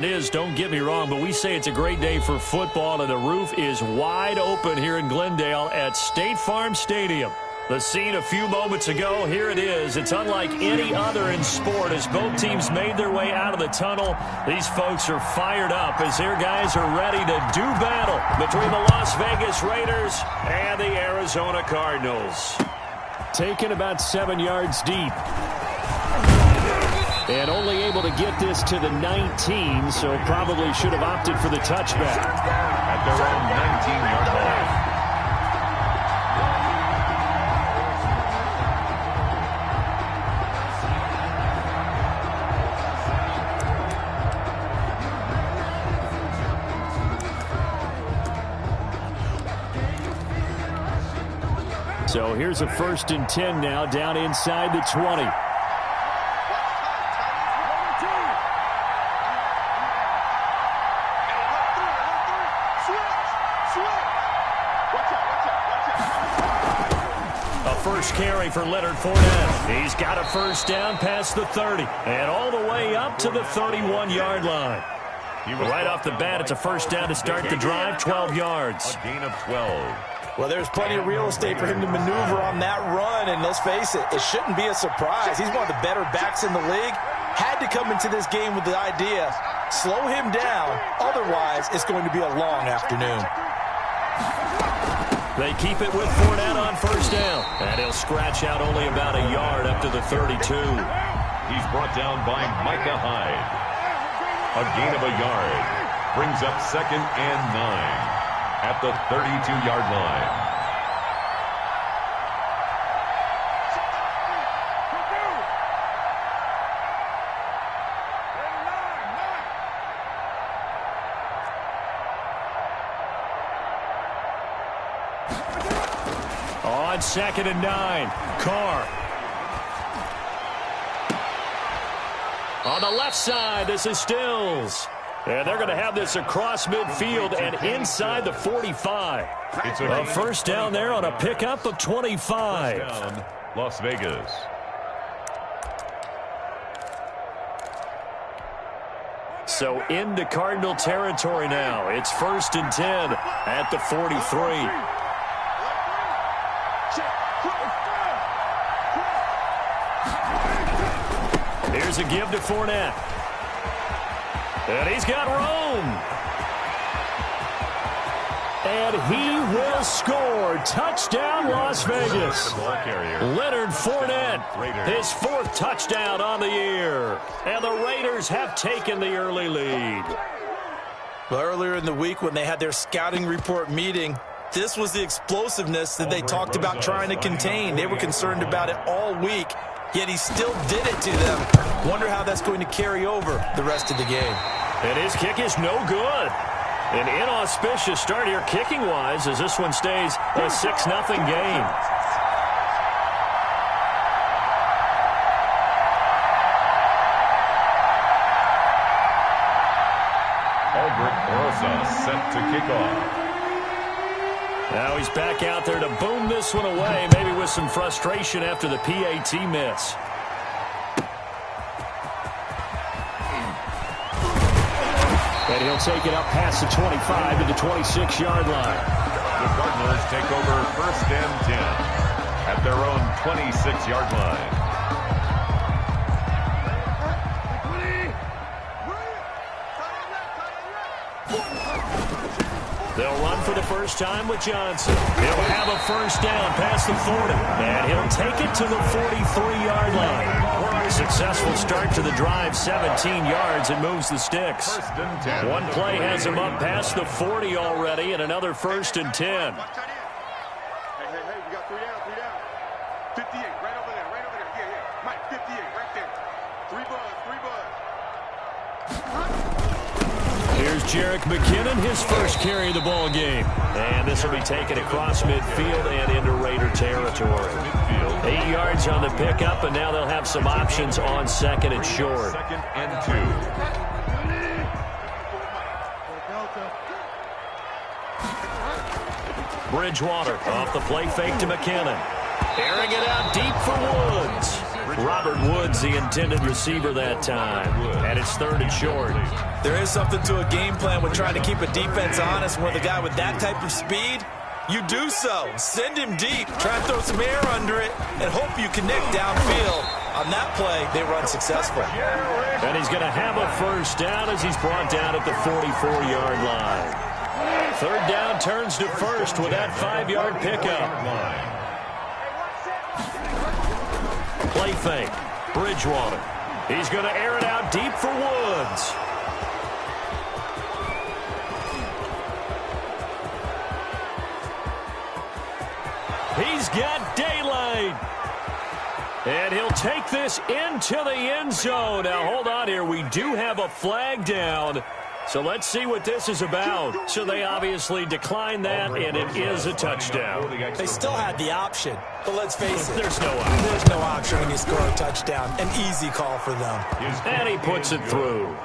It is, don't get me wrong, but we say it's a great day for football, and the roof is wide open here in Glendale at State Farm Stadium. The scene a few moments ago, here it is. It's unlike any other in sport as both teams made their way out of the tunnel. These folks are fired up as their guys are ready to do battle between the Las Vegas Raiders and the Arizona Cardinals. Taken about 7 yards deep. And only able to get this to the 19, so probably should have opted for the touchback. At their own 19-yard line. So here's a 1st and 10 now, down inside the 20. First carry for Leonard Fournette. He's got a first down past the 30 and all the way up to the 31-yard line. Right off the bat, it's a first down to start the drive, 12 yards. A gain of 12. Well, there's plenty of real estate for him to maneuver on that run, and let's face it, it shouldn't be a surprise. He's one of the better backs in the league. Had to come into this game with the idea, slow him down, otherwise it's going to be a long afternoon. They keep it with Fournette on first down. And he'll scratch out only about a yard up to the 32. He's brought down by Micah Hyde. A gain of a yard. Brings up 2nd and 9 at the 32-yard line. On 2nd and 9, Carr. On the left side, this is Stills. And they're going to have this across midfield and inside the 45. It's a first down there on a pickup of 25. First down, Las Vegas. So into Cardinal territory now. It's 1st and 10 at the 43. Here's a give to Fournette. And he's got room. And he will score. Touchdown, Las Vegas. Leonard Fournette, his 4th touchdown on the year. And the Raiders have taken the early lead. Well, earlier in the week when they had their scouting report meeting, this was the explosiveness that they talked about trying to contain. They were concerned about it all week. Yet he still did it to them. Wonder how that's going to carry over the rest of the game. And his kick is no good. An inauspicious start here kicking-wise as this one stays a 6-0 game. Albert Rosa set to kick off. Now he's back out there to boom this one away, maybe with some frustration after the PAT miss. And he'll take it up past the 25 to the 26-yard line. The Cardinals take over 1st and 10 at their own 26-yard line. They'll run for the first time with Johnson. He'll have a first down past the 40. And he'll take it to the 43-yard line. Successful start to the drive, 17 yards, and moves the sticks. 1st and 10. One play has him up past the 40 already, and another 1st and 10. Hey, we got 3 down. 58, right over there. Yeah. Mike, 58, right there. 3 buzz. Here's Jerick McKinnon, his first carry of the ball game. And this will be taken across midfield and into Raider territory. 8 yards on the pickup, and now they'll have some options on 2nd and short. 2nd and 2. Bridgewater off the play fake to McKinnon. Airing it out deep for Woods. Robert Woods, the intended receiver that time. And it's 3rd and short. There is something to a game plan with trying to keep a defense honest. With a guy with that type of speed, you do so. Send him deep. Try and throw some air under it and hope you connect downfield. On that play, they run successful. And he's going to have a first down as he's brought down at the 44-yard line. 3rd down turns to 1st with that 5-yard pickup. Play fake. Bridgewater. He's going to air it out deep for Woods. He's got daylight. And he'll take this into the end zone. Now, hold on here. We do have a flag down. So let's see what this is about. So they obviously declined that, and it is a touchdown. They still had the option, but let's face it. There's no option. There's no option when you score a touchdown. An easy call for them. And he puts it through.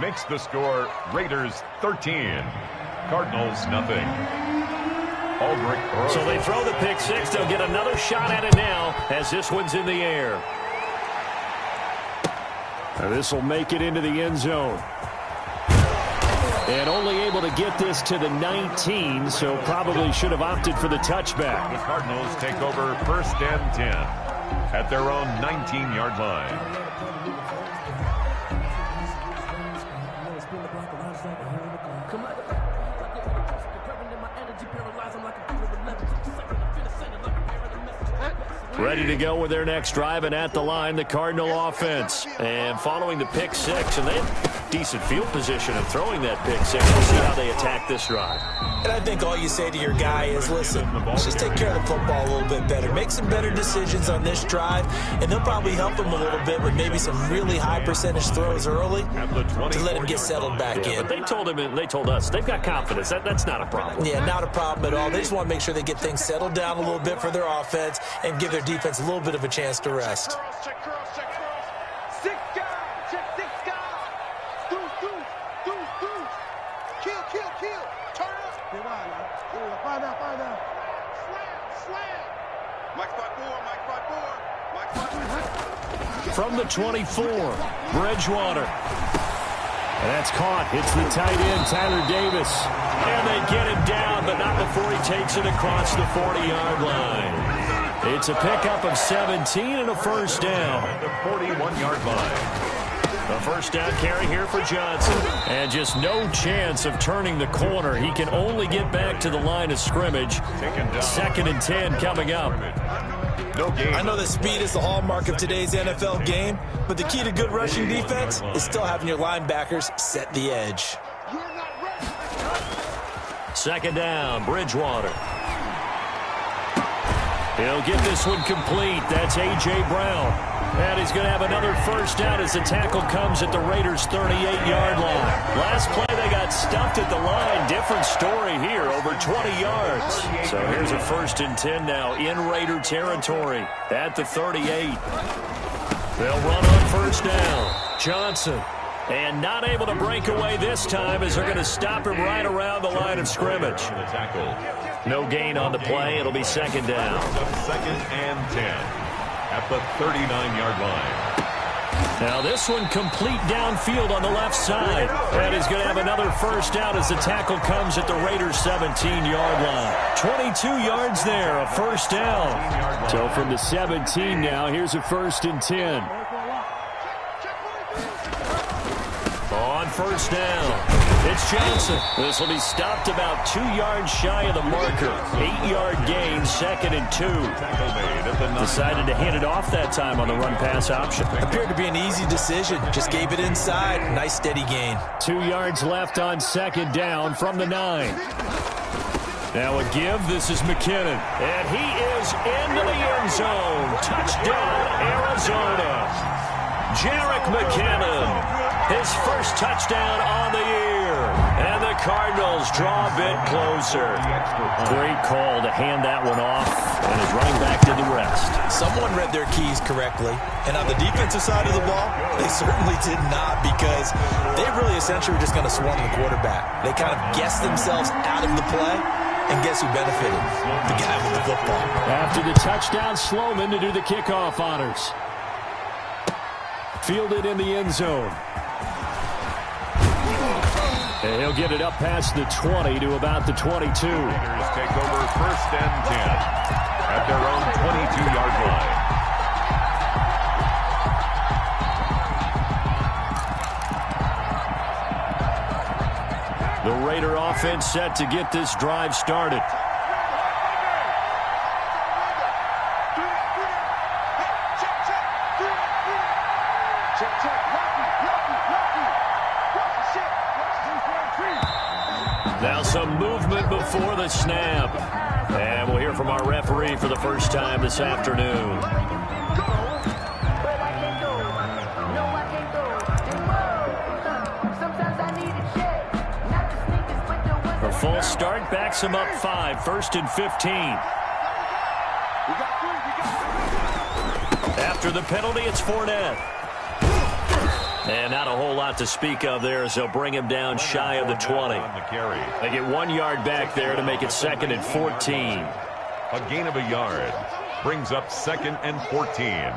Makes the score Raiders 13. Cardinals nothing. So they throw the pick six. They'll get another shot at it now as this one's in the air. This will make it into the end zone. And only able to get this to the 19, so probably should have opted for the touchback. The Cardinals take over 1st and 10 at their own 19-yard line. Ready to go with their next drive, and at the line, the Cardinal offense. And following the pick six, and they have decent field position of throwing that pick six. We'll see how they attack this drive. And I think all you say to your guy is, listen, let's just take care of the football a little bit better. Make some better decisions on this drive, and they'll probably help him a little bit with maybe some really high percentage throws early to let him get settled back in. But they told him, and they told us, they've got confidence. That's not a problem. Yeah, not a problem at all. They just want to make sure they get things settled down a little bit for their offense and give their defense a little bit of a chance to rest. Check girls. 6 guys. Check 6 guys. Deuce. Kill. Turn up. Find out. Slam. Mike 5-4. From the 24, Bridgewater. And that's caught. Hits the tight end, Tyler Davis. And they get him down, but not before he takes it across the 40-yard line. It's a pickup of 17 and a first down. At the 41-yard line. The first down carry here for Johnson. And just no chance of turning the corner. He can only get back to the line of scrimmage. 2nd and 10 coming up. No game. I know that speed is the hallmark of today's NFL game, but the key to good rushing defense is still having your linebackers set the edge. 2nd down, Bridgewater. He'll get this one complete. That's A.J. Brown. And he's going to have another first down as the tackle comes at the Raiders' 38-yard line. Last play, they got stuffed at the line. Different story here, over 20 yards. So here's a 1st and 10 now in Raider territory at the 38. They'll run on first down. Johnson. And not able to break away this time as they're going to stop him right around the line of scrimmage. No gain on the play. It'll be 2nd down. 2nd and 10 at the 39-yard line. Now this one complete downfield on the left side. And he's going to have another first down as the tackle comes at the Raiders' 17-yard line. 22 yards there, a first down. So from the 17 now, here's a 1st and 10. On first down, it's Johnson. This will be stopped about 2 yards shy of the marker. 8-yard gain, 2nd and 2. Decided to hand it off that time on the run-pass option. Appeared to be an easy decision. Just gave it inside. Nice steady gain. 2 yards left on 2nd down from the 9. Now a give. This is McKinnon. And he is into the end zone. Touchdown, Arizona. Jerick McKinnon. His first touchdown on the year. And the Cardinals draw a bit closer. Great call to hand that one off. And his running back did the rest. Someone read their keys correctly. And on the defensive side of the ball, they certainly did not, because they really essentially were just going to swarm the quarterback. They kind of guessed themselves out of the play. And guess who benefited? The guy with the football. After the touchdown, Sloman to do the kickoff honors. Fielded in the end zone. And he'll get it up past the 20 to about the 22. Raiders take over 1st and 10 at their own 22-yard line. The Raider offense set to get this drive started. Now some movement before the snap. And we'll hear from our referee for the first time this afternoon. A full start backs him up 5, 1st and 15. After the penalty, it's Fournette. And not a whole lot to speak of there as they'll bring him down shy of the 20. They get 1 yard back there to make it 2nd and 14. A gain of a yard brings up 2nd and 14.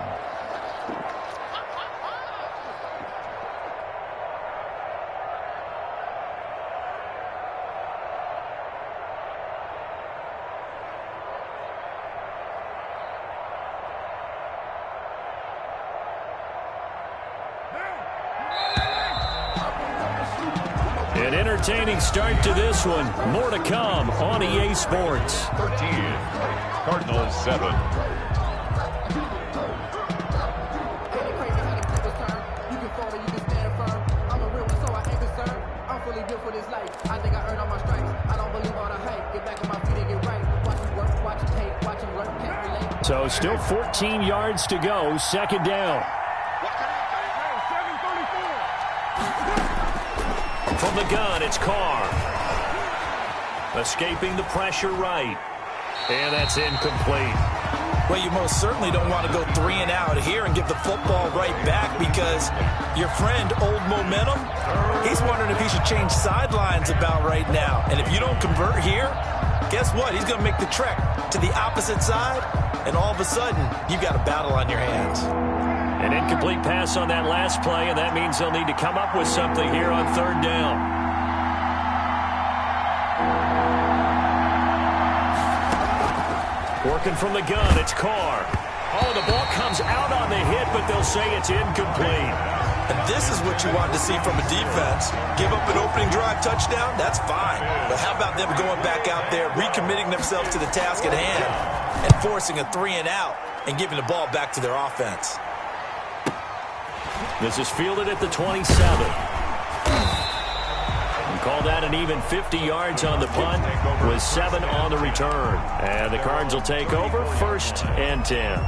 An entertaining start to this one. More to come on EA Sports. 13, Cardinals 7. So still 14 yards to go. 2nd down. From the gun, it's Carr. Escaping the pressure right. And that's incomplete. Well, you most certainly don't want to go 3 and out here and give the football right back because your friend, Old Momentum, he's wondering if he should change sidelines about right now. And if you don't convert here, guess what? He's going to make the trek to the opposite side, and all of a sudden, you've got a battle on your hands. An incomplete pass on that last play, and that means they'll need to come up with something here on 3rd down. Working from the gun, it's Carr. Oh, the ball comes out on the hit, but they'll say it's incomplete. And this is what you want to see from a defense. Give up an opening drive touchdown, that's fine. But how about them going back out there, recommitting themselves to the task at hand, and forcing a 3 and out and giving the ball back to their offense. This is fielded at the 27. And call that an even 50 yards on the punt with 7 on the return. And the Cards will take over 1st and 10.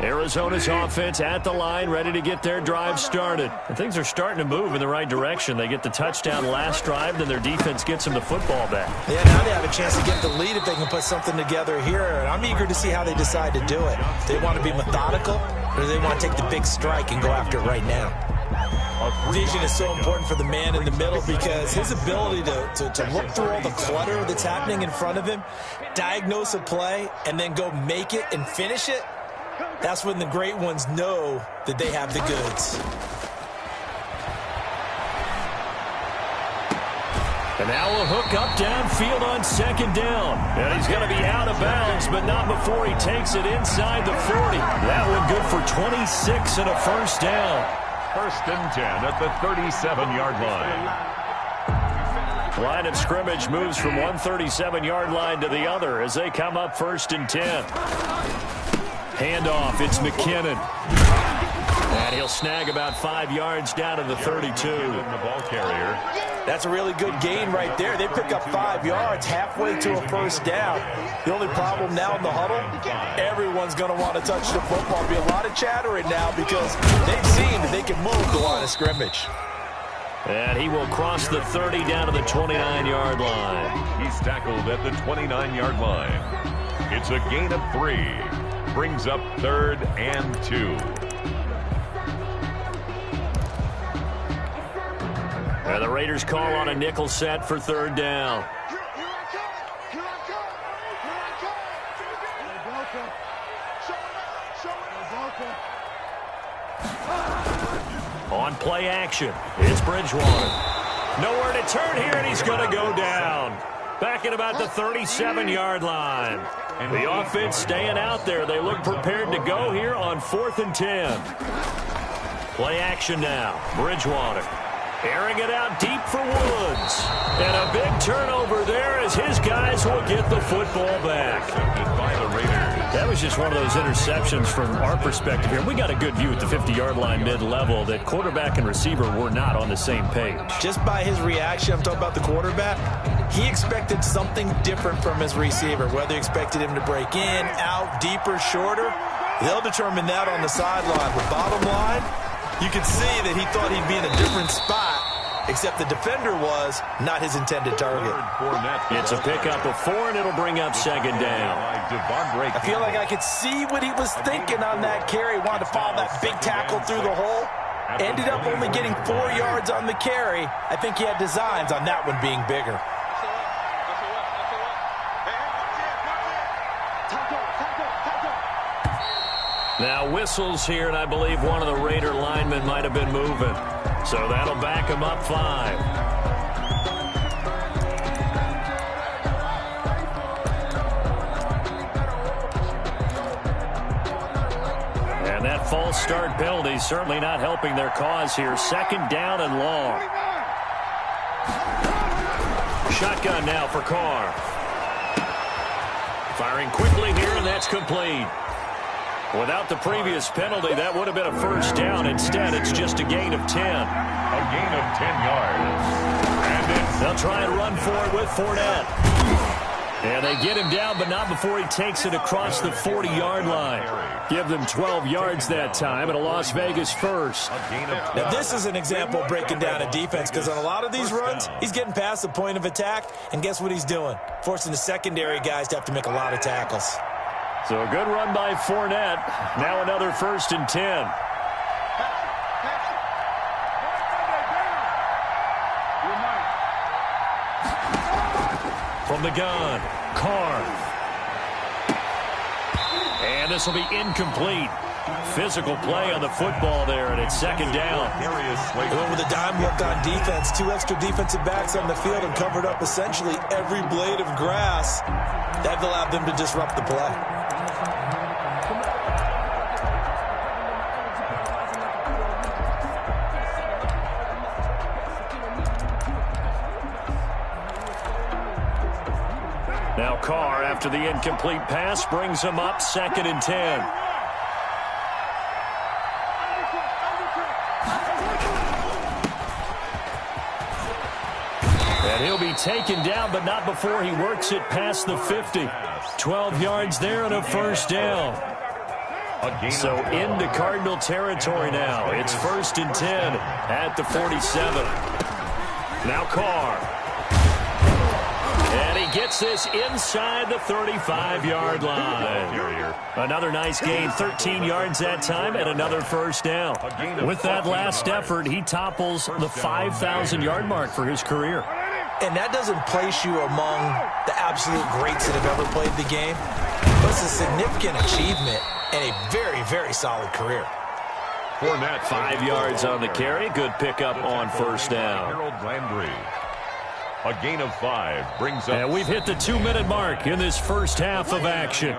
Arizona's offense at the line, ready to get their drive started. And things are starting to move in the right direction. They get the touchdown last drive, then their defense gets them the football back. Yeah, now they have a chance to get the lead if they can put something together here. And I'm eager to see how they decide to do it. They want to be methodical, or do they want to take the big strike and go after it right now? Vision is so important for the man in the middle because his ability to look through all the clutter that's happening in front of him, diagnose a play, and then go make it and finish it, that's when the great ones know that they have the goods. And now a hook up downfield on 2nd down. And he's going to be out of bounds, but not before he takes it inside the 40. That one good for 26 and a 1st down. 1st and 10 at the 37-yard line. Line of scrimmage moves from one 37-yard line to the other as they come up 1st and 10. Handoff, it's McKinnon. And he'll snag about 5 yards down to the 32. The ball carrier. That's a really good gain right there. They pick up 5 yards halfway to a 1st down. The only problem now in the huddle, everyone's going to want to touch the football. There'll be a lot of chattering now because they've seen that they can move the line of scrimmage. And he will cross the 30 down to the 29-yard line. He's tackled at the 29-yard line. It's a gain of 3. Brings up 3rd and 2. And the Raiders call on a nickel set for 3rd down. On play action, it's Bridgewater. Nowhere to turn here, and he's going to go down. Back at about the 37-yard line. And the offense staying out there. They look prepared to go here on 4th and 10. Play action now. Bridgewater airing it out deep for Woods. And a big turnover there as his guys will get the football back. By the Raiders. That was just one of those interceptions from our perspective here. We got a good view at the 50-yard line mid-level that quarterback and receiver were not on the same page. Just by his reaction, I'm talking about the quarterback, he expected something different from his receiver, whether he expected him to break in, out, deeper, shorter. They'll determine that on the sideline. But bottom line, you could see that he thought he'd be in a different spot, except the defender was not his intended target. It's a pickup of 4, and it'll bring up 2nd down. I feel like I could see what he was thinking on that carry. He wanted to follow that big tackle through the hole. Ended up only getting 4 yards on the carry. I think he had designs on that one being bigger. Now whistles here, and I believe one of the Raider linemen might have been moving. So that'll back him up 5. And that false start penalty certainly not helping their cause here. 2nd down and long. Shotgun now for Carr. Firing quickly here, and that's complete. Without the previous penalty, that would have been a 1st down. Instead, it's just a gain of 10. A gain of 10 yards. And they'll try and run for it with Fournette. And they get him down, but not before he takes it across the 40-yard line. Give them 12 yards that time, and a Las Vegas first. Now, this is an example of breaking down a defense, because on a lot of these runs, he's getting past the point of attack, and guess what he's doing? Forcing the secondary guys to have to make a lot of tackles. So a good run by Fournette. Now another 1st and 10. From the gun, Carr. And this will be incomplete. Physical play on the football there, and it's 2nd down. Going with a dime look on defense. 2 extra defensive backs on the field and covered up essentially every blade of grass. That allowed them to disrupt the play. Now Carr, after the incomplete pass, brings him up 2nd and 10. And he'll be taken down, but not before he works it past the 50. 12 yards there and a 1st down. So into Cardinal territory now. It's 1st and 10 at the 47. Now Carr. And he gets this inside the 35-yard line. Another nice gain, 13 yards that time, and another 1st down. With that last effort, he topples the 5,000-yard mark for his career. And that doesn't place you among the absolute greats that have ever played the game. But it's a significant achievement and a very, very solid career. Fournette, 5 yards on the carry. Good pickup on 1st down. Harold Landry. A gain of 5 brings up. And we've hit the 2-minute mark in this first half of action.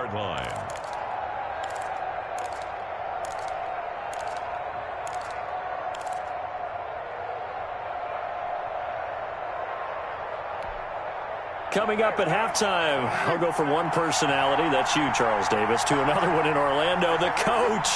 Coming up at halftime, I'll go from one personality, that's you, Charles Davis, to another one in Orlando, the coach.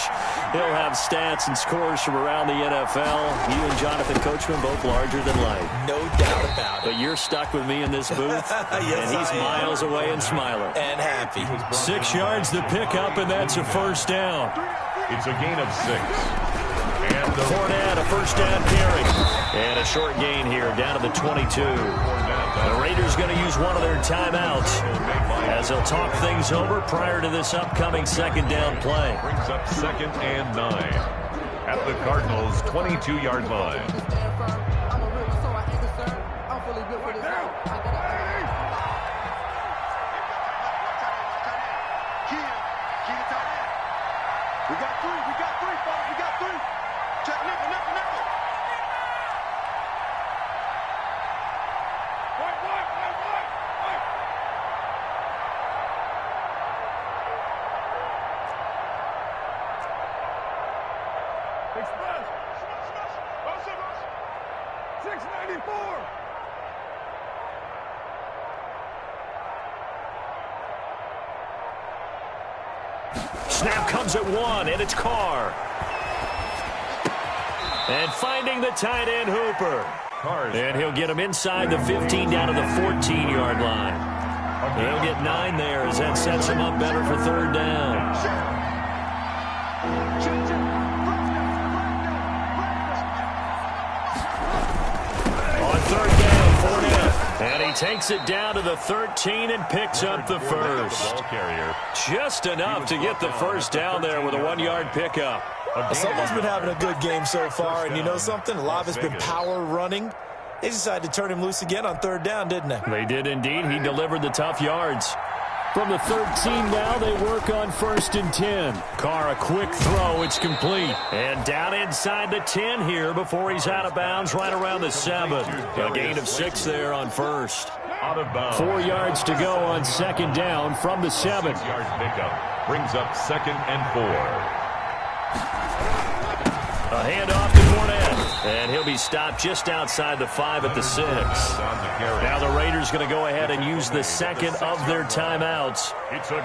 He'll have stats and scores from around the NFL. You and Jonathan Coachman, both larger than life. No doubt about it. But you're stuck with me in this booth, yes, and he's miles away and smiling. And happy. 6 yards the pickup, and that's a 1st down. It's a gain of 6. And Fournette, a 1st down carry. And a short gain here, down to the 22. The Raiders going to use one of their timeouts as they'll talk things over prior to this upcoming 2nd down play. Brings up 2nd and 9 at the Cardinals' 22-yard line. We got 3, fellas. We got 3. Check nickel. 694. Snap comes at 1, and it's Carr. And finding the tight end, Hooper. And he'll get him inside the 15 down to the 14-yard line. He'll get 9 there as that sets him up better for third down. On third down, Fournette. And he takes it down to the 13 and picks up the first. Just enough to get the first down there with a 1-yard pickup. Someone's been having a good game so far, and you know something? A lot has been power running. They decided to turn him loose again on third down, didn't they? They did indeed. He delivered the tough yards. From the 13 now, they work on 1st and 10. Carr, a quick throw. It's complete. And down inside the 10 here before he's out of bounds right around the 7. A gain of 6 there on first. Out of bounds. 4 yards to go on 2nd down from the 7. 6-yard pickup brings up 2nd and 4. A handoff to Fournette, and he'll be stopped just outside the 5 at the 6. Now the Raiders going to go ahead and use the second of their timeouts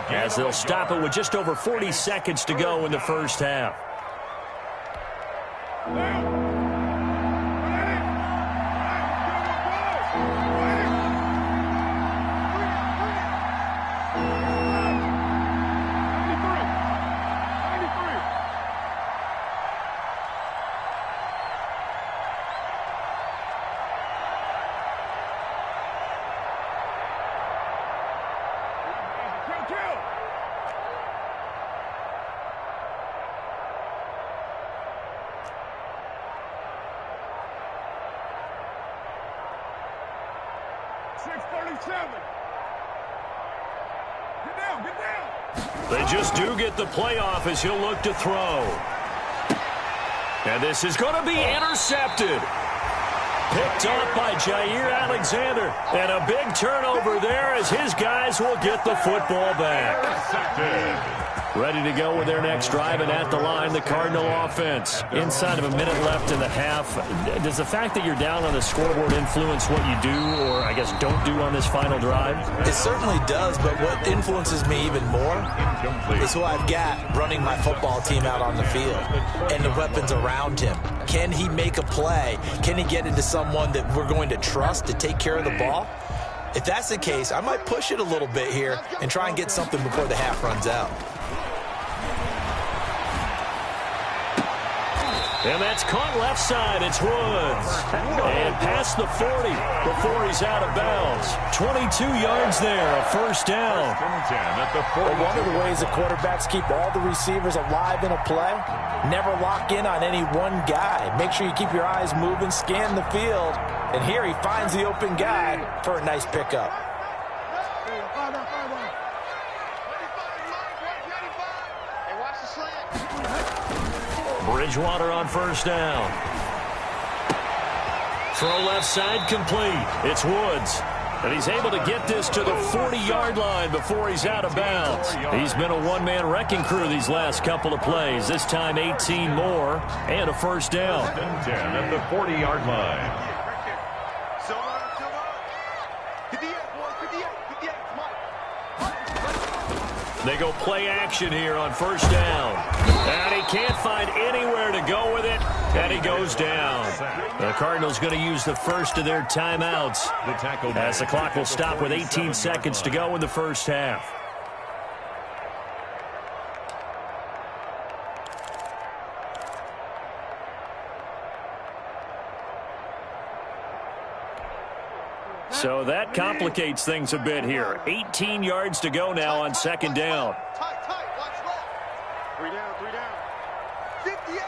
as they'll stop it with just over 40 seconds to go in the first half. They just do get the playoff as he'll look to throw. And this is going to be intercepted. Picked off by Jair Alexander. And a big turnover there as his guys will get the football back. Ready to go with their next drive, and at the line, the Cardinal offense. Inside of a minute left in the half, does the fact that you're down on the scoreboard influence what you do, or I guess don't do on this final drive? It certainly does, but what influences me even more is who I've got running my football team out on the field and the weapons around him. Can he make a play? Can he get into someone that we're going to trust to take care of the ball? If that's the case, I might push it a little bit here and try and get something before the half runs out. And that's caught left side. It's Woods. And past the 40 before he's out of bounds. 22 yards there, a first down. Well, one of the ways the quarterbacks keep all the receivers alive in a play, never lock in on any one guy. Make sure you keep your eyes moving, scan the field. And here he finds the open guy for a nice pickup. Bridgewater on first down. Throw left side complete. It's Woods. And he's able to get this to the 40-yard line before he's out of bounds. He's been a one-man wrecking crew these last couple of plays. This time 18 more and a first down. 10 at the 40-yard line. They go play action here on first down. And he can't find anywhere to go with it. And he goes down. The Cardinals going to use the first of their timeouts as the clock will stop with 18 seconds to go in the first half. So that complicates things a bit here. 18 yards to go now on second down. Three down. 58,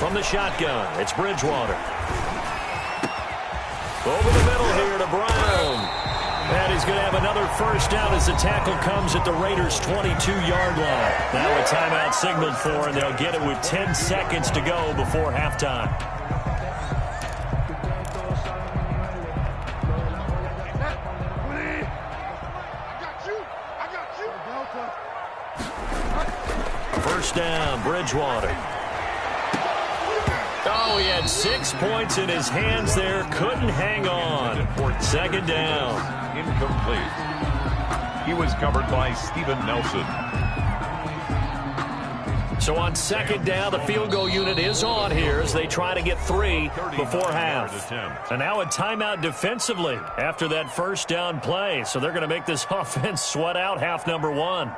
From the shotgun, it's Bridgewater. Over the middle here to Brown. And he's going to have another first down as the tackle comes at the Raiders' 22-yard line. Now a timeout signaled for, and they'll get it with 10 seconds to go before halftime. First down, Bridgewater. Oh, he had 6 points in his hands there. Couldn't hang on. Second down. Incomplete. He was covered by Steven Nelson. So on second down, the field goal unit is on here as they try to get 3 before half. And now a timeout defensively after that first down play. So they're going to make this offense sweat out half number 1.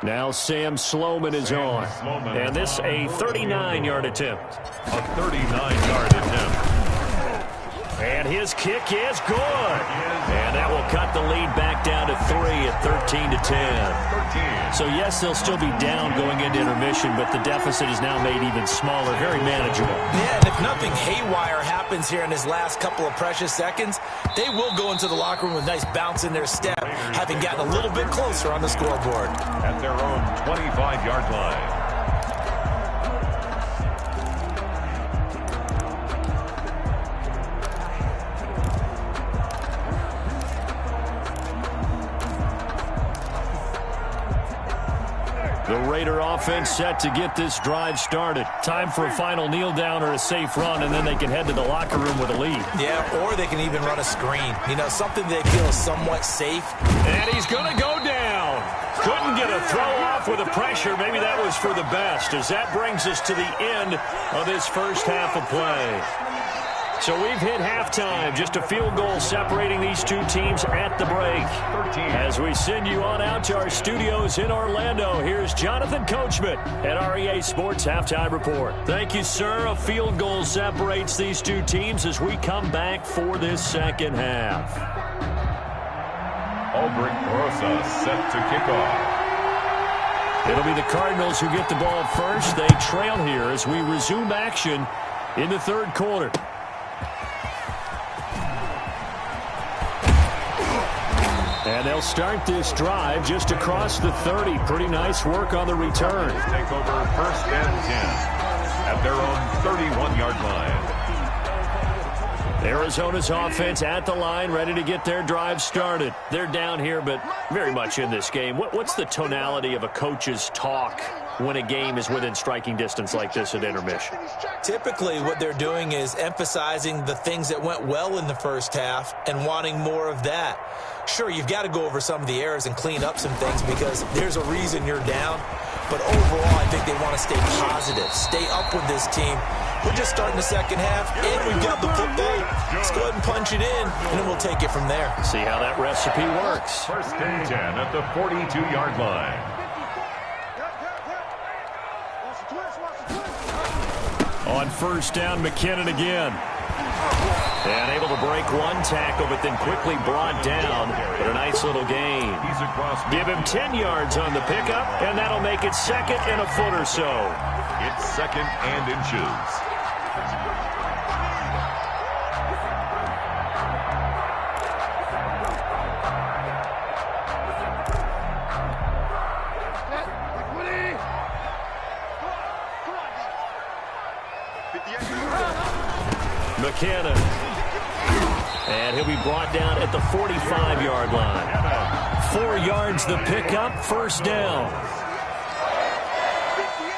Now Sam Sloman is on. And this a 39-yard attempt. A 39-yard attempt. And his kick is good. And that will cut the lead back down to 3 at 13-10. So, yes, they'll still be down going into intermission, but the deficit is now made even smaller, very manageable. Yeah, and if nothing haywire happens here in his last couple of precious seconds, they will go into the locker room with a nice bounce in their step, having gotten a little bit closer on the scoreboard. At their own 25-yard line. The Raider offense set to get this drive started. Time for a final kneel down or a safe run, and then they can head to the locker room with a lead. Yeah, or they can even run a screen. You know, something they feel is somewhat safe. And he's going to go down. Couldn't get a throw off with the pressure. Maybe that was for the best, as that brings us to the end of this first half of play. So we've hit halftime. Just a field goal separating these two teams at the break. As we send you on out to our studios in Orlando, here's Jonathan Coachman at REA Sports Halftime Report. Thank you, sir. A field goal separates these two teams as we come back for this second half. Aldrich Rosa set to kick off. It'll be the Cardinals who get the ball first. They trail here as we resume action in the third quarter. And they'll start this drive just across the 30. Pretty nice work on the return. Take over first and 10 at their own 31-yard line. Arizona's offense at the line, ready to get their drive started. They're down here, but very much in this game. What's the tonality of a coach's talk when a game is within striking distance like this at intermission? Typically, what they're doing is emphasizing the things that went well in the first half and wanting more of that. Sure, you've got to go over some of the errors and clean up some things because there's a reason you're down. But overall, I think they want to stay positive, stay up with this team. We're just starting the second half, and we've got the football. Let's go ahead and punch it in, and then we'll take it from there. See how that recipe works. First and 10 at the 42-yard line. On first down, McKinnon again. And able to break one tackle, but then quickly brought down. But a nice little gain. Give him 10 yards on the pickup, and that'll make it second and a foot or so. It's second and inches. McKinnon. And he'll be brought down at the 45-yard line. 4 yards the pickup, first down.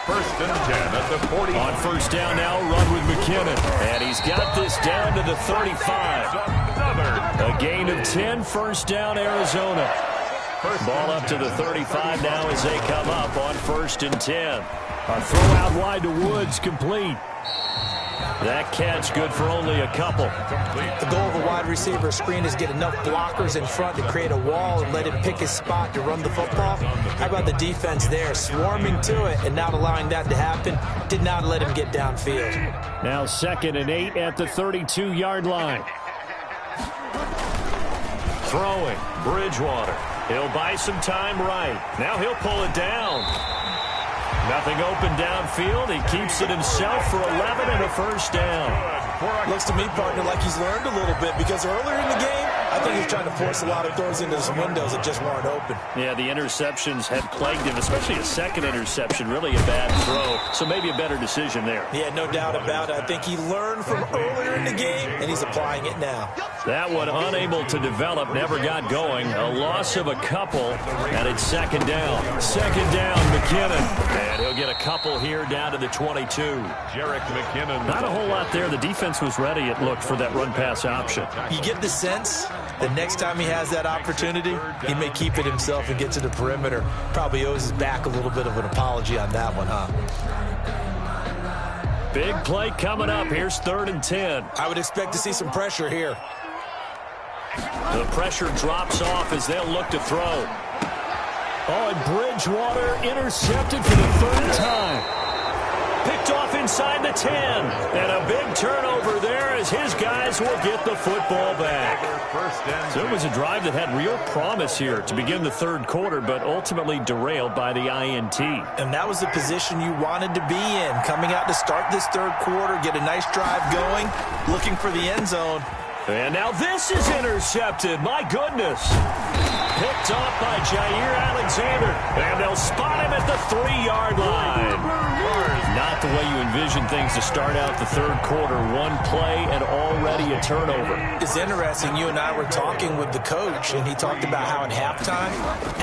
First and 10 at the 40. On first down now, run with McKinnon. And he's got this down to the 35. A gain of 10, first down, Arizona. Ball up to the 35 now as they come up on first and 10. A throw out wide to Woods, complete. That catch good for only a couple. The goal of a wide receiver screen is get enough blockers in front to create a wall and let him pick his spot to run the football. How about the defense there, swarming to it and not allowing that to happen? Did not let him get downfield. Now second and 8 at the 32-yard line. Throwing, Bridgewater. He'll buy some time right. Now he'll pull it down. Nothing open downfield. He keeps it himself for 11 and a first down. Looks to me, partner, like he's learned a little bit because earlier in the game, I think he's trying to force a lot of throws into some windows that just weren't open. Yeah, the interceptions had plagued him, especially a second interception. Really a bad throw, so maybe a better decision there. Yeah, no doubt about it. I think he learned from earlier in the game, and he's applying it now. That one unable to develop, never got going. A loss of a couple, and it's second down. Second down, McKinnon. And he'll get a couple here down to the 22. Jerick McKinnon. Not a whole lot there. The defense was ready, it looked, for that run-pass option. You get the sense the next time he has that opportunity, he may keep it himself and get to the perimeter. Probably owes his back a little bit of an apology on that one, huh? Big play coming up. Here's 3rd and 10. I would expect to see some pressure here. The pressure drops off as they'll look to throw. Oh, and Bridgewater intercepted for the 3rd time. Picked off inside the 10. And a big turnover there as his guys will get the football back. So it was a drive that had real promise here to begin the 3rd quarter, but ultimately derailed by the INT. And that was the position you wanted to be in. Coming out to start this 3rd quarter, get a nice drive going, looking for the end zone. And now this is intercepted. My goodness. Picked off by Jair Alexander. And they'll spot him at the 3-yard line. Not the way you envision things to start out the 3rd quarter. One play and already a turnover. It's interesting. You and I were talking with the coach, and he talked about how at halftime,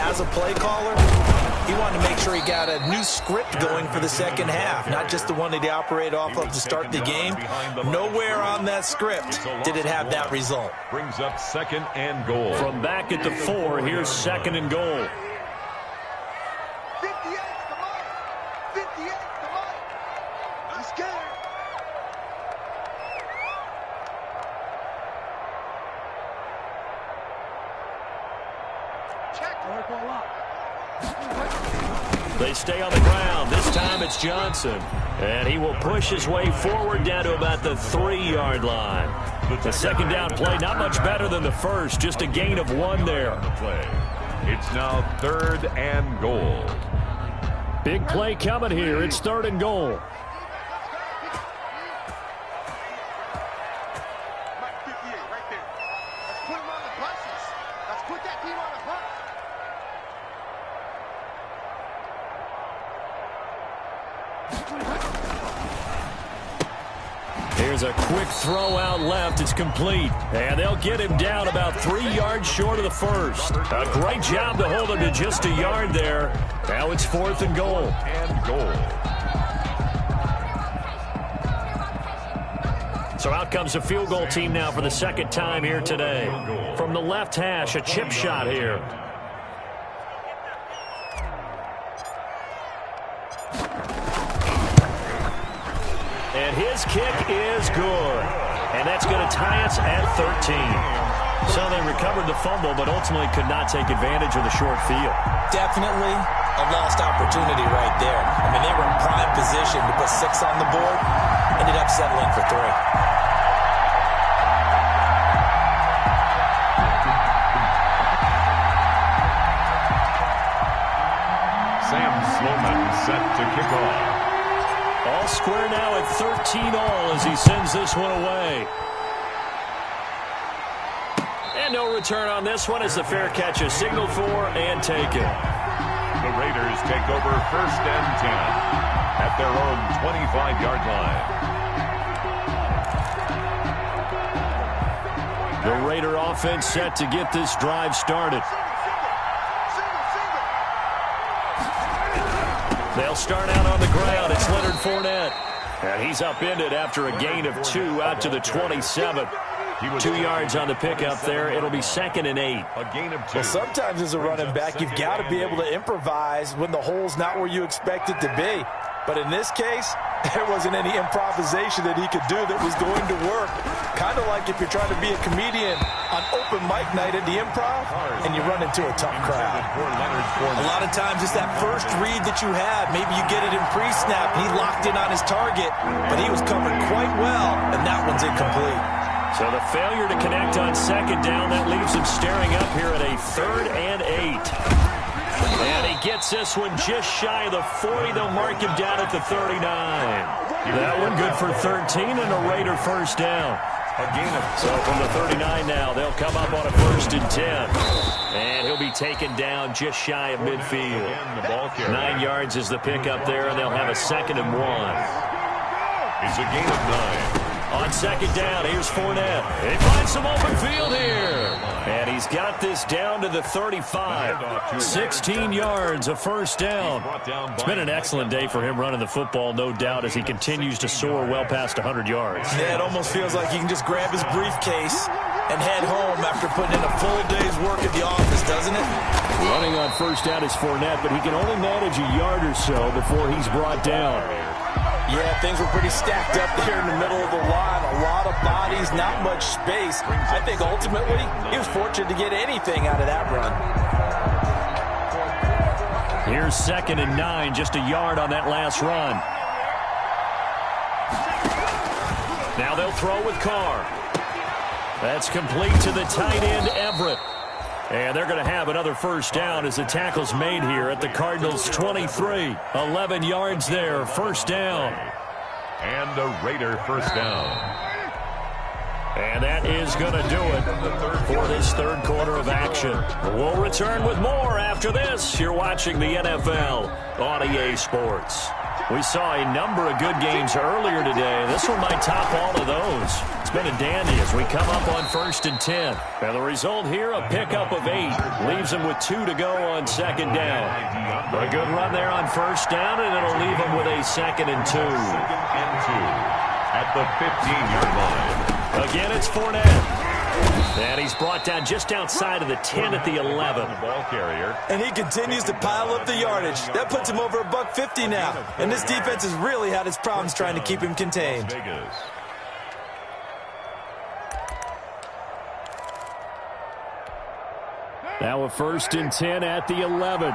as a play caller, he wanted to make sure he got a new script going for the second half, not just the one that he operated off of to start the game. Nowhere on that script did it have that result. Brings up 2nd and goal. From back at the 4, here's 2nd and goal. 58, come on. 58, come on. I'm scared. Check. Ball up. They stay on the ground. This time it's Johnson. And he will push his way forward down to about the 3-yard line. The second down play, not much better than the first. Just a gain of 1 there. It's now 3rd and goal. Big play coming here. It's 3rd and goal. Mike, 58, right there. Let's put him on the buses. Let's put that team on the bus. Here's a quick throw out left. It's complete. And they'll get him down about 3 yards short of the first. A great job to hold him to just a yard there. Now it's 4th and goal. And goal. So out comes the field goal team now for the 2nd time here today. From the left hash, a chip shot here. And his kick is good. And that's going to tie us at 13. So they recovered the fumble, but ultimately could not take advantage of the short field. Definitely a lost opportunity right there. I mean, they were in prime position to put 6 on the board. Ended up settling for 3. Sam Sloman set to kick off. All square now at 13 all as he sends this one away. And no return on this one as the fair catch is signaled for and taken. The Raiders take over 1st and 10 at their own 25-yard line. The Raider offense set to get this drive started. They'll start out on the ground. It's Leonard Fournette. And he's upended after a gain of 2 out to the 27. 2 yards on the pickup there. It'll be 2nd and 8. A gain of 2. Well, sometimes as a running back, you've got to be able to improvise when the hole's not where you expect it to be. But in this case, there wasn't any improvisation that he could do that was going to work. Kind of like if you're trying to be a comedian on open mic night at the Improv and you run into a tough crowd. A lot of times it's that first read that you have. Maybe you get it in pre-snap. He locked in on his target, but he was covered quite well, and that one's incomplete. So the failure to connect on 2nd down, that leaves him staring up here at a 3rd and 8. And he gets this one just shy of the 40. They'll mark him down at the 39. That one good for 13 and a Raider 1st down. A gain of... So from the 39 now, they'll come up on a 1st and 10. And he'll be taken down just shy of midfield. Again, the ball carrier. 9 yards is the pickup there, and they'll have a 2nd and 1. It's a gain of 9. On 2nd down, here's Fournette. He finds some open field here. And he's got this down to the 35. 16 yards, a 1st down. It's been an excellent day for him running the football, no doubt, as he continues to soar well past 100 yards. Yeah, it almost feels like he can just grab his briefcase and head home after putting in a full day's work at the office, doesn't it? Running on 1st down is Fournette, but he can only manage a yard or so before he's brought down. Yeah, things were pretty stacked up there in the middle of the line. A lot of bodies, not much space. I think ultimately he was fortunate to get anything out of that run. Here's 2nd and 9, just a yard on that last run. Now they'll throw with Carr. That's complete to the tight end, Everett. And they're going to have another 1st down as the tackle's made here at the Cardinals' 23. 11 yards there, 1st down. And a Raider 1st down. And that is going to do it for this 3rd quarter of action. We'll return with more after this. You're watching the NFL on EA Sports. We saw a number of good games earlier today. This one might top all of those. It's been a dandy as we come up on 1st and 10. And the result here, a pickup of 8. Leaves them with 2 to go on 2nd down. A good run there on 1st down, and it'll leave them with a 2nd and 2. 2nd and 2 at the 15-yard line. Again, it's Fournette. And he's brought down just outside of the 10 at the 11. The ball carrier. And he continues to pile up the yardage. That puts him over $150 now. And this defense has really had its problems trying to keep him contained. Vegas. Now a 1st and 10 at the 11.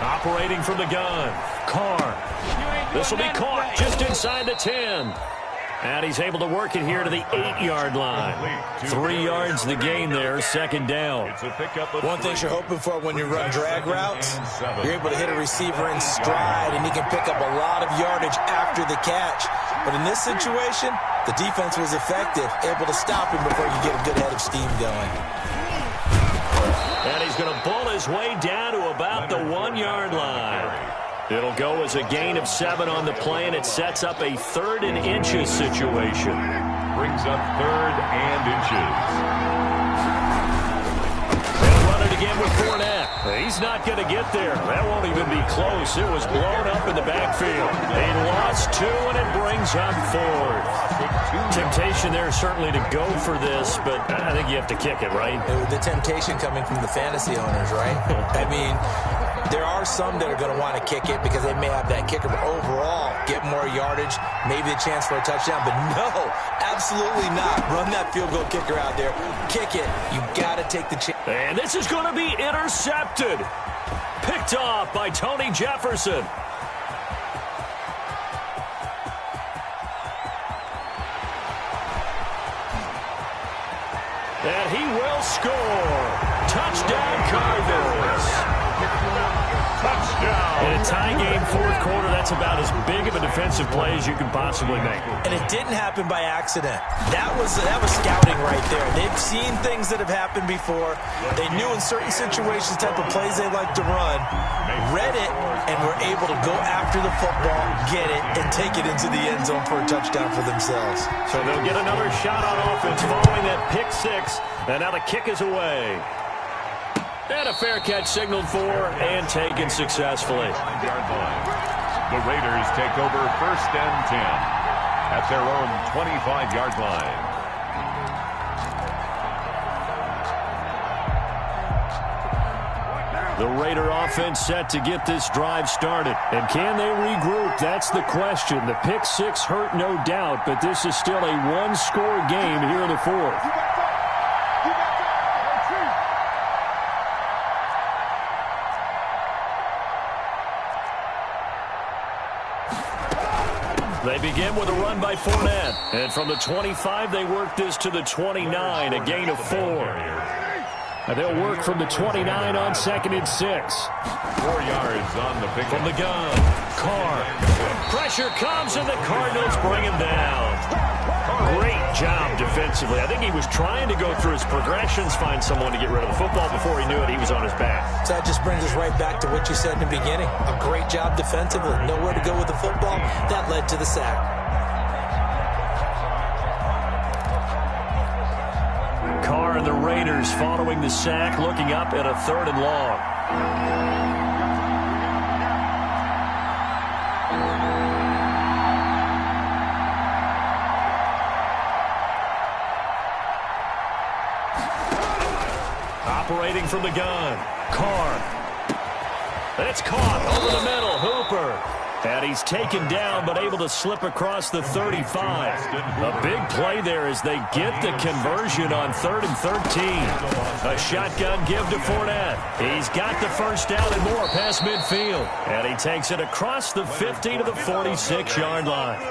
Operating from the gun, Carr. This will be caught just inside the 10. And he's able to work it here to the 8-yard line. 3 yards the gain there, 2nd down. It's a pickup of One thing you're hoping for when you run drag routes, you're able to hit a receiver in stride, and he can pick up a lot of yardage after the catch. But in this situation, the defense was effective, able to stop him before you get a good head of steam going. And he's going to bull his way down to about the 1-yard line. It'll go as a gain of 7 on the play, and it sets up a 3rd and inches situation. brings up 3rd and inches. They'll run it again with Fournette. He's not going to get there. That won't even be close. It was blown up in the backfield. He lost 2, and it brings up 4th. Temptation there certainly to go for this, but I think you have to kick it, right? The temptation coming from the fantasy owners, right? I mean, there are some that are going to want to kick it because they may have that kicker, but overall, get more yardage, maybe a chance for a touchdown. But no, absolutely not. Run that field goal kicker out there. Kick it. You got to take the chance. And this is going to be intercepted. Picked off by Tony Jefferson. And he will score. Touchdown, Cardinals. Touchdown. In a tie game, 4th quarter, that's about as big of a defensive play as you can possibly make. And it didn't happen by accident. That was scouting right there. They've seen things that have happened before. They knew in certain situations type of plays they like to run, read it, and were able to go after the football, get it, and take it into the end zone for a touchdown for themselves. So they'll get another shot on offense following that pick 6, and now the kick is away. And a fair catch signaled for and taken successfully. 5-yard line. The Raiders take over 1st and 10 at their own 25-yard line. The Raider offense set to get this drive started. And can they regroup? That's the question. The pick 6 hurt, no doubt, but this is still a one-score game here in the 4th. They begin with a run by Fournette. And from the 25, they work this to the 29, a gain of 4. And they'll work from the 29 on 2nd and 6. 4 yards on the pick. From the gun, Carr. Pressure comes, and the Cardinals bring him down. Great job defensively. I think he was trying to go through his progressions, find someone to get rid of the football. Before he knew it, he was on his back. So that just brings us right back to what you said in the beginning. A great job defensively. Nowhere to go with the football. That led to the sack. Carr and the Raiders following the sack, looking up at a 3rd and long. Operating from the gun, Carr. It's caught over the middle, Hooper. And he's taken down, but able to slip across the 35. A big play there as they get the conversion on 3rd and 13. A shotgun give to Fournette. He's got the first down and more past midfield. And he takes it across the 50 to the 46-yard line.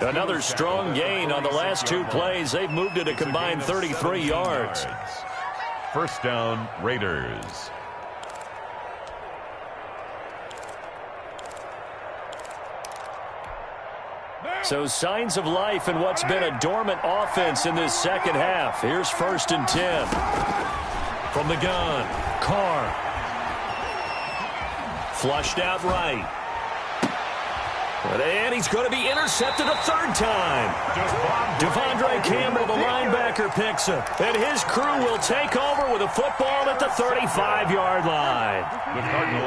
Another strong gain on the last 2 plays. They've moved it a combined 33 yards. First down, Raiders. So signs of life in what's been a dormant offense in this second half. Here's 1st and 10. From the gun, Carr. Flushed out right. And he's going to be intercepted a 3rd time. Devondre Campbell, the linebacker, picks him. And his crew will take over with a football at the 35-yard line.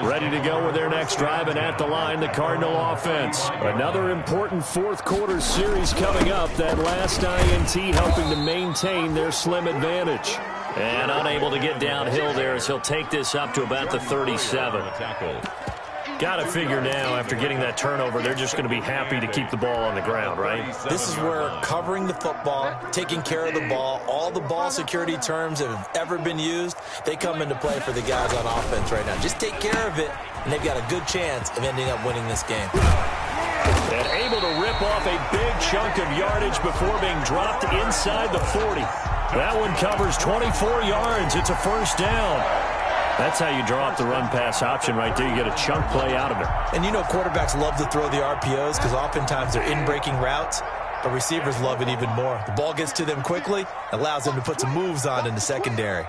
Ready to go with their next drive, and at the line, the Cardinal offense. Another important 4th quarter series coming up. That last INT helping to maintain their slim advantage. And unable to get downhill there as he'll take this up to about the 37. Got to figure now, after getting that turnover, they're just going to be happy to keep the ball on the ground, right? This is where covering the football, taking care of the ball, all the ball security terms that have ever been used, they come into play for the guys on offense right now. Just take care of it, and they've got a good chance of ending up winning this game. And able to rip off a big chunk of yardage before being dropped inside the 40. That one covers 24 yards. It's a first down. That's how you draw up the run-pass option right there. You get a chunk play out of it. And you know quarterbacks love to throw the RPOs because oftentimes they're in-breaking routes, but receivers love it even more. The ball gets to them quickly, allows them to put some moves on in the secondary.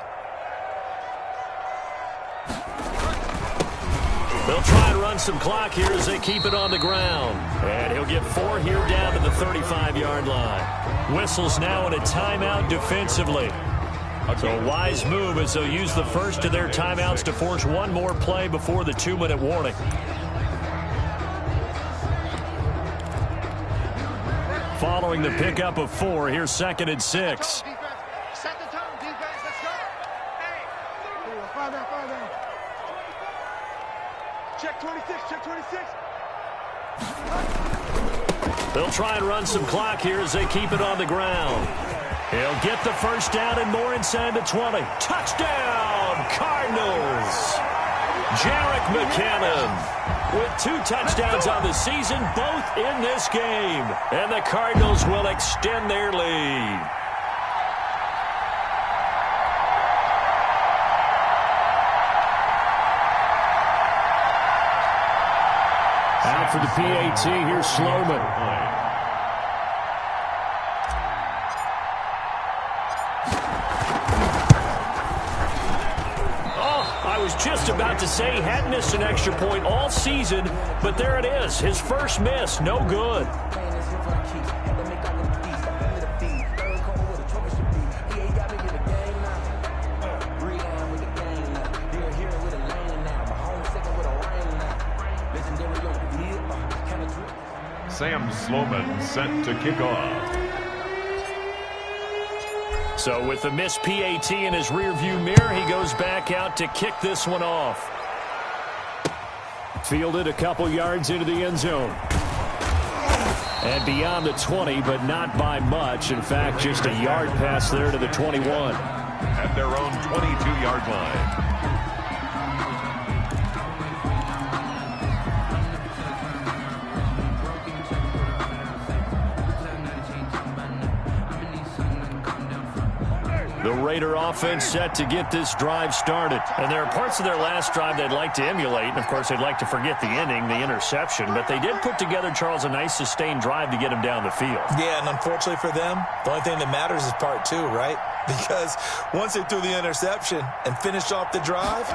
They'll try and run some clock here as they keep it on the ground. And he'll get 4 here down to the 35-yard line. Whistles now in a timeout defensively. So a wise move as they'll use the first of their timeouts to force one more play before the 2-minute warning. Following the pickup of 4, here's 2nd and 6. Set the tone, defense. Let's go. Hey. Five down. Check 26. They'll try and run some clock here as they keep it on the ground. He'll get the first down and more inside the 20. Touchdown, Cardinals! Jerick McKinnon with 2 touchdowns on the season, both in this game. And the Cardinals will extend their lead. Out for the PAT, here's Sloman. I was just about to say he hadn't missed an extra point all season, but there it is. His first miss, no good. Sam Sloman set to kick off. So with the missed PAT in his rearview mirror, he goes back out to kick this one off. Fielded a couple yards into the end zone. And beyond the 20, but not by much. In fact, just a yard pass there to the 21. At their own 22-yard line. The Raider offense set to get this drive started. And there are parts of their last drive they'd like to emulate. And, of course, they'd like to forget the inning, the interception. But they did put together, Charles, a nice sustained drive to get him down the field. Yeah, and unfortunately for them, the only thing that matters is part two, right? Because once they threw the interception and finished off the drive,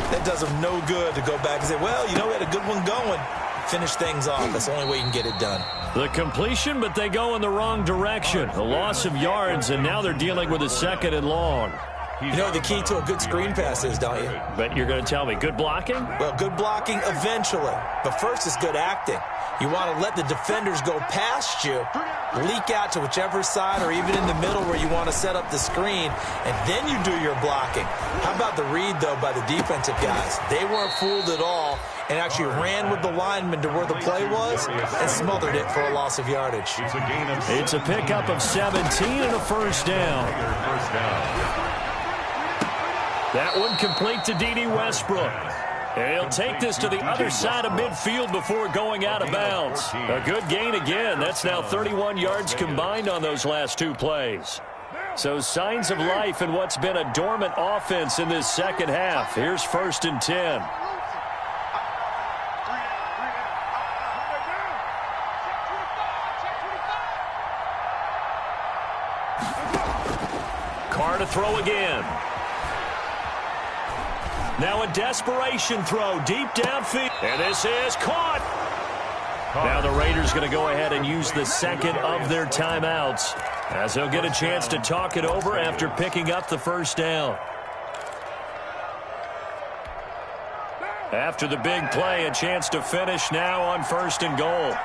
that does them no good to go back and say, well, you know, we had a good one going. Finish things off. That's the only way you can get it done. The completion, but they go in the wrong direction. A loss of yards, and now they're dealing with a 2nd and long. You know what the key to a good screen pass is, don't you? But you're going to tell me, good blocking? Well, good blocking eventually. But first is good acting. You want to let the defenders go past you, leak out to whichever side or even in the middle where you want to set up the screen, and then you do your blocking. How about the read, though, by the defensive guys? They weren't fooled at all and actually ran with the lineman to where the play was and smothered it for a loss of yardage. It's a pickup of 17 and a first down. That one complete to D.D. Westbrook. And he'll take this to the other side of midfield before going out of bounds. A good gain again. That's now 31 yards combined on those last 2 plays. So signs of life in what's been a dormant offense in this second half. Here's 1st and 10. Carr to throw again. Now a desperation throw deep downfield. And this is caught. Now the Raiders going to go ahead and use the second of their timeouts as they'll get a chance to talk it over after picking up the first down. After the big play, a chance to finish now on 1st and goal.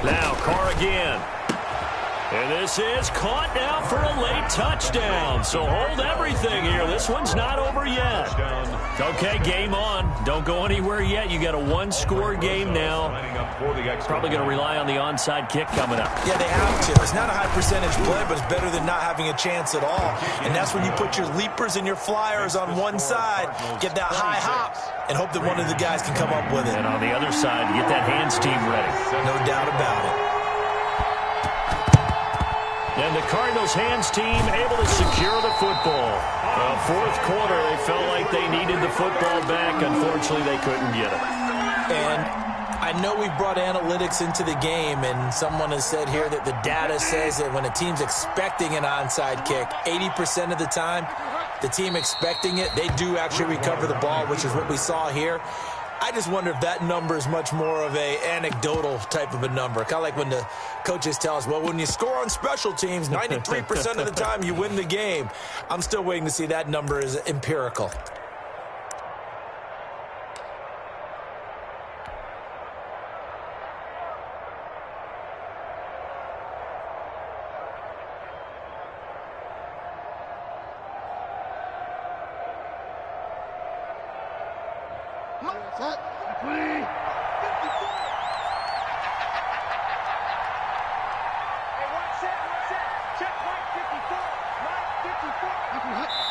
Now Carr again. And this is caught now for a late touchdown. So hold everything here. This one's not over yet. Okay, game on. Don't go anywhere yet. You got a 1-score game now. Probably going to rely on the onside kick coming up. Yeah, they have to. It's not a high percentage play, but it's better than not having a chance at all. And that's when you put your leapers and your flyers on one side, get that high hop, and hope that one of the guys can come up with it. And on the other side, get that hands team ready. No doubt about it. And the Cardinals hands team able to secure the football. Fourth quarter, they felt like they needed the football back. Unfortunately, they couldn't get it. And I know we brought analytics into the game, and someone has said here that the data says that when a team's expecting an onside kick, 80% of the time, the team expecting it, they do actually recover the ball, which is what we saw here. I just wonder if that number is much more of a anecdotal type of a number. Kind of like when the coaches tell us, well, when you score on special teams, 93% of the time you win the game. I'm still waiting to see that number is empirical.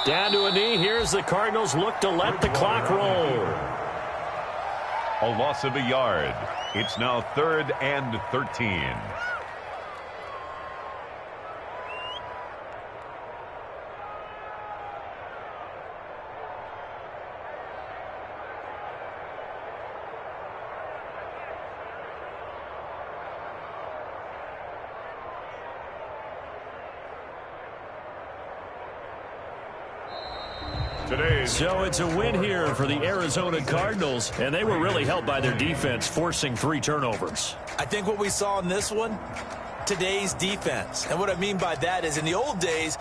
Down to a knee. Here's the Cardinals look to let the clock roll. A loss of a yard. It's now 3rd and 13. So it's a win here for the Arizona Cardinals, and they were really helped by their defense, forcing 3 turnovers. I think what we saw in this one, today's defense. And what I mean by that is in the old days,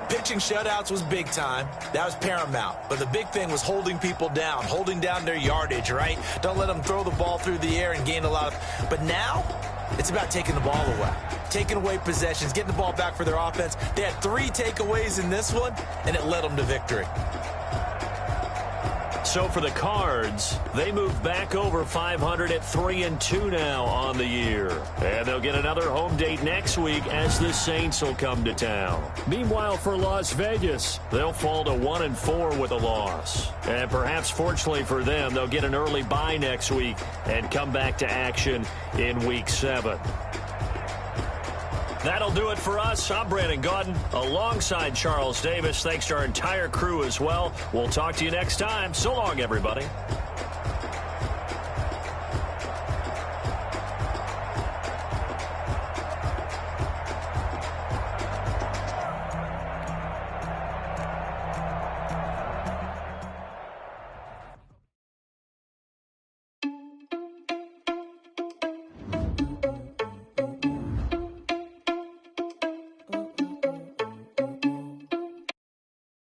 pitching shutouts was big time. That was paramount. But the big thing was holding people down, holding down their yardage, right? Don't let them throw the ball through the air and gain a lot of... But now, it's about taking the ball away. Taking away possessions, getting the ball back for their offense. They had 3 takeaways in this one, and it led them to victory. So for the Cards, they move back over 500 at 3-2 now on the year. And they'll get another home date next week as the Saints will come to town. Meanwhile, for Las Vegas, they'll fall to 1-4 with a loss. And perhaps fortunately for them, they'll get an early bye next week and come back to action in Week 7. That'll do it for us. I'm Brandon Gaudin alongside Charles Davis. Thanks to our entire crew as well. We'll talk to you next time. So long, everybody.